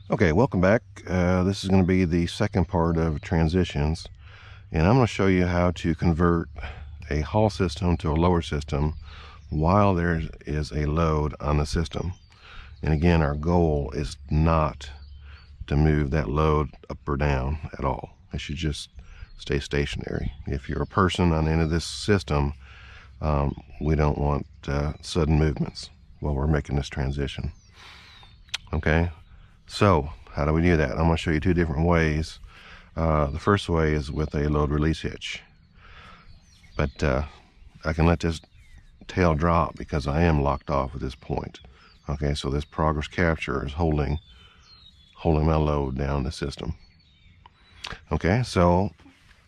Okay, welcome back. This is going to be the second part of transitions, and I'm going to show you how to convert a Hall system to a lower system while there is a load on the system. And again, our goal is not to move that load up or down at all. It should just stay stationary. If you're a person on the end of this system, we don't want sudden movements while we're making this transition. Okay, so how do we do that? I'm going to show you two different ways. The first way is with a load release hitch, but I can let this tail drop because I am locked off at this point. Okay, so this progress capture is holding my load down the system. Okay, so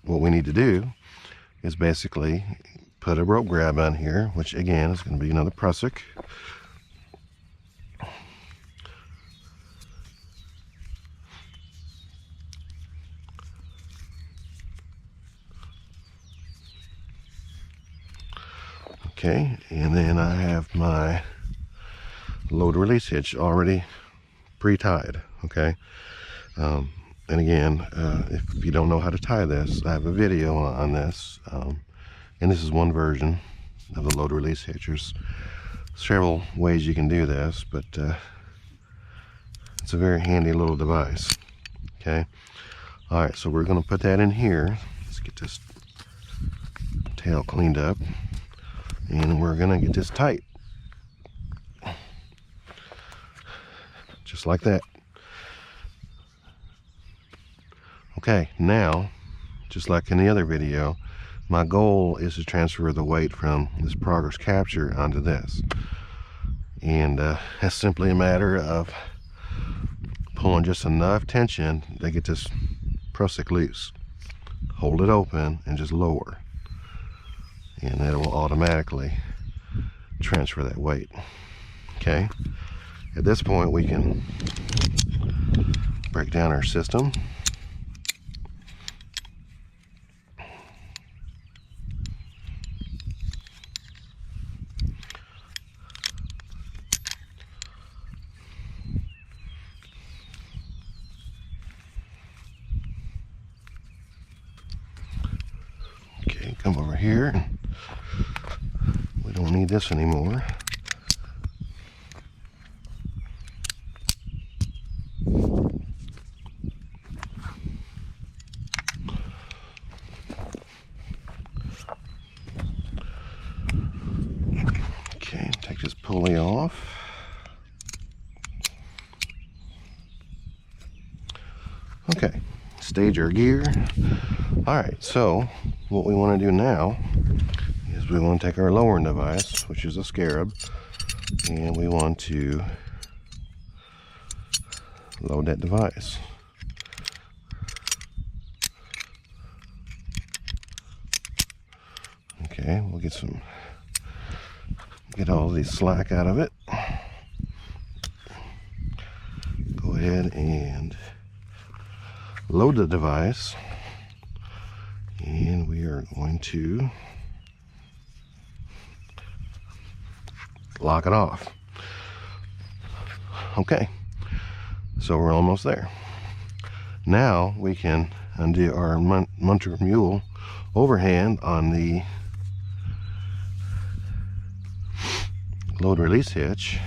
what we need to do is basically put a rope grab on here, which again is going to be another prusik. Okay, and then I have my load release hitch already pre-tied. Okay, and again, if you don't know how to tie this, I have a video on this, and this is one version of the load release hitch. There's several ways you can do this, but it's a very handy little device. Okay, all right, so we're going to put that in here. Let's get this tail cleaned up, and we're going to get this tight, just like that. Okay, now, just like in the other video, my goal is to transfer the weight from this progress capture onto this. And that's simply a matter of pulling just enough tension to get this prusik loose. Hold it open and just lower. And it will automatically transfer that weight. Okay, at this point we can break down our system. Okay, come over here. We don't need this anymore. Okay, take this pulley off. Okay, stage our gear. Alright, so what we want to do now is we want to take our lowering device, which is a scarab, and we want to load that device. Okay, we'll get all the slack out of it. Go ahead and load the device, and we are going to lock it off. Okay, so we're almost there. Now we can undo our Munter Mule overhand on the load release hitch.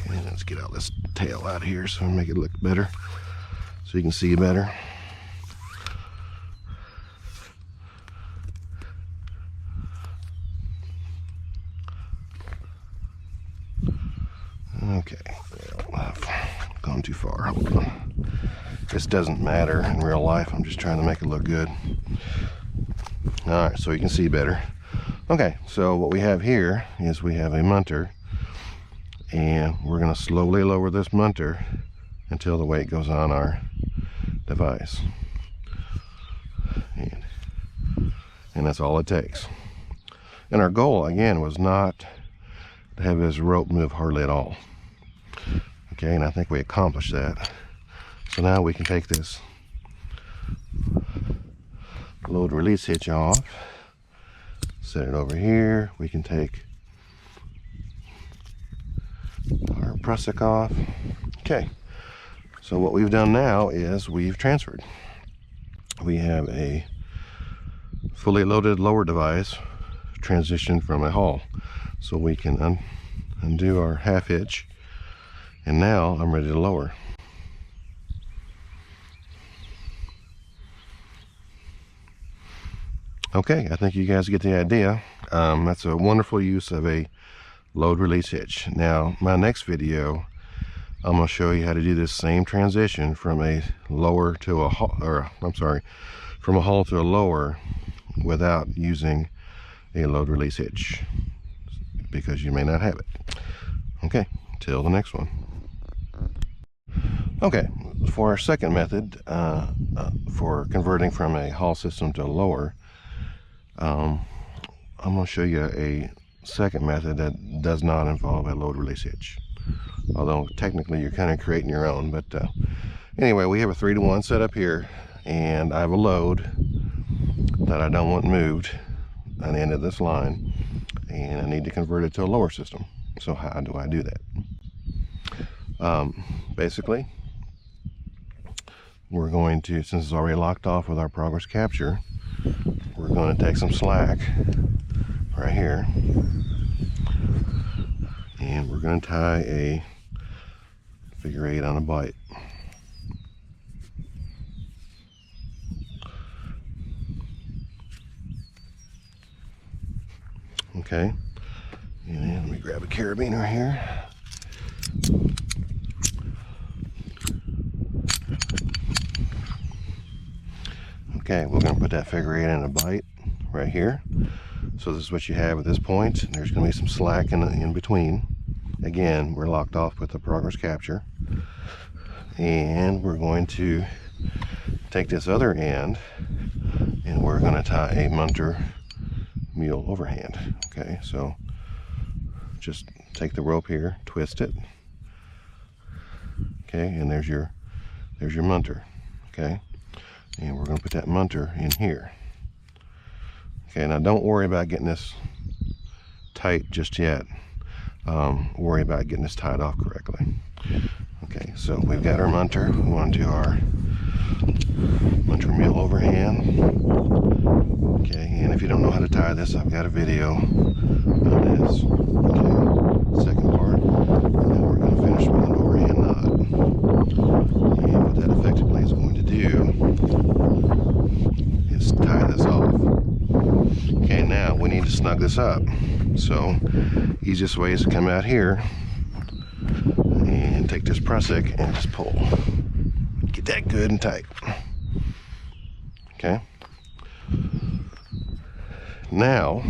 Okay, let's get all this tail out here so we make it look better, so you can see better. Okay, well, I've gone too far. Hold on. This doesn't matter in real life. I'm just trying to make it look good. Alright, so you can see better. Okay, so what we have here is we have a munter, and we're going to slowly lower this munter until the weight goes on our device. And that's all it takes. And our goal, again, was not to have this rope move hardly at all. Okay, and I think we accomplished that. So now we can take this load release hitch off, set it over here. We can take prusik off. Okay, so what we've done now is we've transferred. We have a fully loaded lower device transitioned from a hull. So we can undo our half hitch, and now I'm ready to lower. Okay, I think you guys get the idea. That's a wonderful use of a load release hitch. Now, my next video, I'm going to show you how to do this same transition from a lower to a hull, or I'm sorry, from a hull to a lower without using a load release hitch, because you may not have it. Okay, till the next one. Okay, for our second method, for converting from a hull system to a lower, I'm going to show you a second method that does not involve a load release hitch. Although technically you're kind of creating your own, but anyway, we have a 3-to-1 setup here, and I have a load that I don't want moved on the end of this line, and I need to convert it to a lower system. So how do I do that? Basically, we're going to, since it's already locked off with our progress capture, we're going to take some slack right here, and we're going to tie a figure 8 on a bite. Okay, and let me grab a carabiner here. Okay, we're going to put that figure 8 in a bite right here. So this is what you have at this point. There's going to be some slack in between. Again, we're locked off with the progress capture. And we're going to take this other end, and we're going to tie a munter mule overhand. Okay, so just take the rope here, twist it. Okay, and there's your munter. Okay, and we're going to put that munter in here. Okay, now don't worry about getting this tight just yet. Worry about getting this tied off correctly. Okay, so we've got our munter. We want to do our munter mule overhand. Okay, and if you don't know how to tie this, I've got a video on this. Okay, second part. And then we're going to finish with an overhand knot. And what that effectively is going to do is tie this off. Okay, now we need to snug this up. So, easiest way is to come out here and take this prusik and just pull. Get that good and tight. Okay. Now,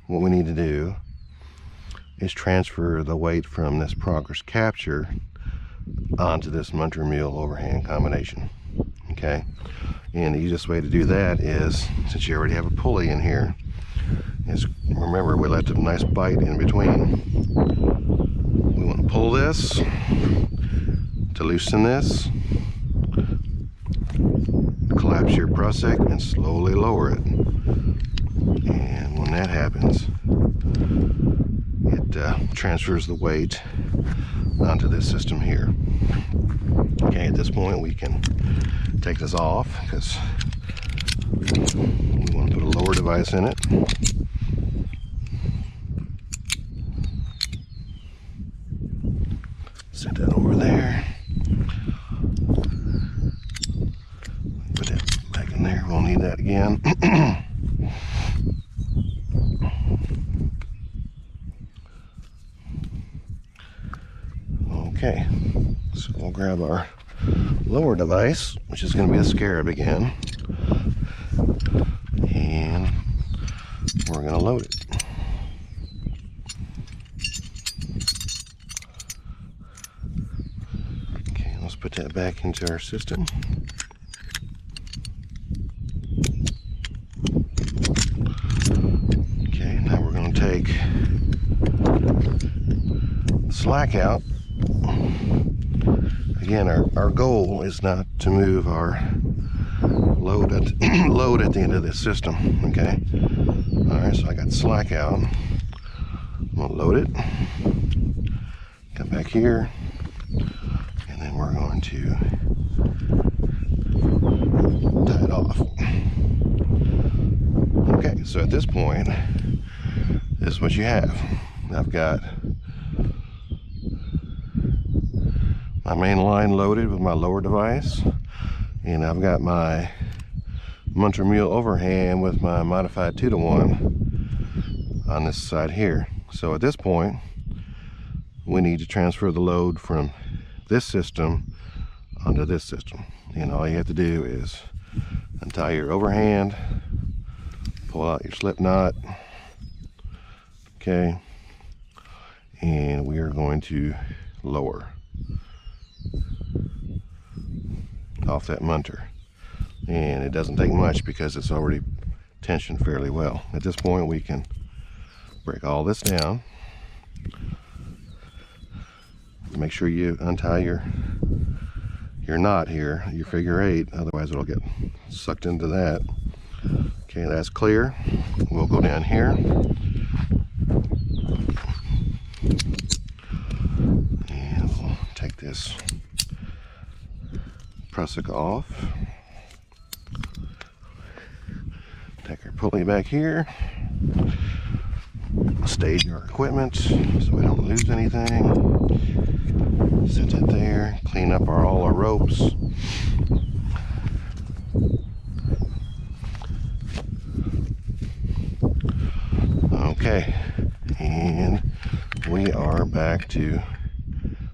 what we need to do is transfer the weight from this progress capture onto this munter mule overhand combination. Okay. And the easiest way to do that is, since you already have a pulley in here, is, remember, we left a nice bite in between. We want to pull this to loosen this, collapse your prusik, and slowly lower it. And when that happens, it transfers the weight onto this system here. Okay, at this point we can take this off because we want to put a lower device in it. Set that over there. Put that back in there. We'll need that again. Okay, so we'll grab our lower device, which is going to be the scarab again, and we're going to load it. Okay, let's put that back into our system. Okay, now we're going to take the slack out. Again, our goal is not to move our load at the end of this system. Okay. All right. So I got slack out. I'm gonna load it. that back here, and then we're going to tie it off. Okay, so at this point, this is what you have. I've got my main line loaded with my lower device, and I've got my Munter Mule overhand with my modified 2-to-1 on this side here. So at this point, we need to transfer the load from this system onto this system. And all you have to do is untie your overhand, pull out your slip knot, okay, and we are going to lower off that munter. And it doesn't take much because it's already tensioned fairly well. At this point, we can break all this down. Make sure you untie your knot here, your figure 8, otherwise it'll get sucked into that. Okay, that's clear. We'll go down here and we'll take this prusik off. Take our pulley back here, stage our equipment so we don't lose anything. Set that there, clean up all our ropes. Okay, and we are back to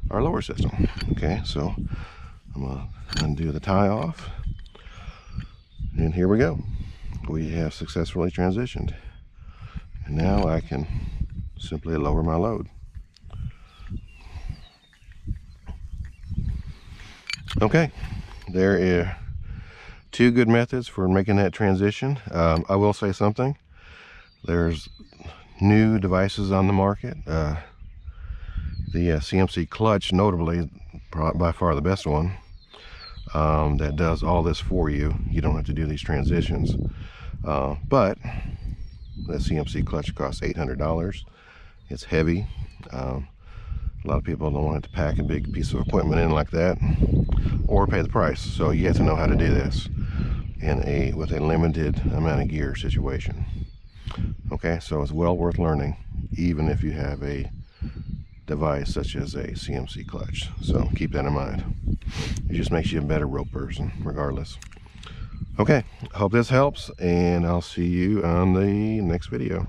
our lower system. Okay, so I'm gonna undo the tie off, and here we go. We have successfully transitioned, and now I can simply lower my load. Okay, there are 2 good methods for making that transition. I will say something. There's new devices on the market. The CMC clutch, notably, by far the best one, that does all this for you. You don't have to do these transitions. But the CMC clutch costs $800. It's heavy. A lot of people don't want to pack a big piece of equipment in like that or pay the price. So you have to know how to do this with a limited amount of gear situation. Okay, so it's well worth learning, even if you have a device such as a CMC clutch. So keep that in mind. It just makes you a better rope person regardless. Okay, I hope this helps, and I'll see you on the next video.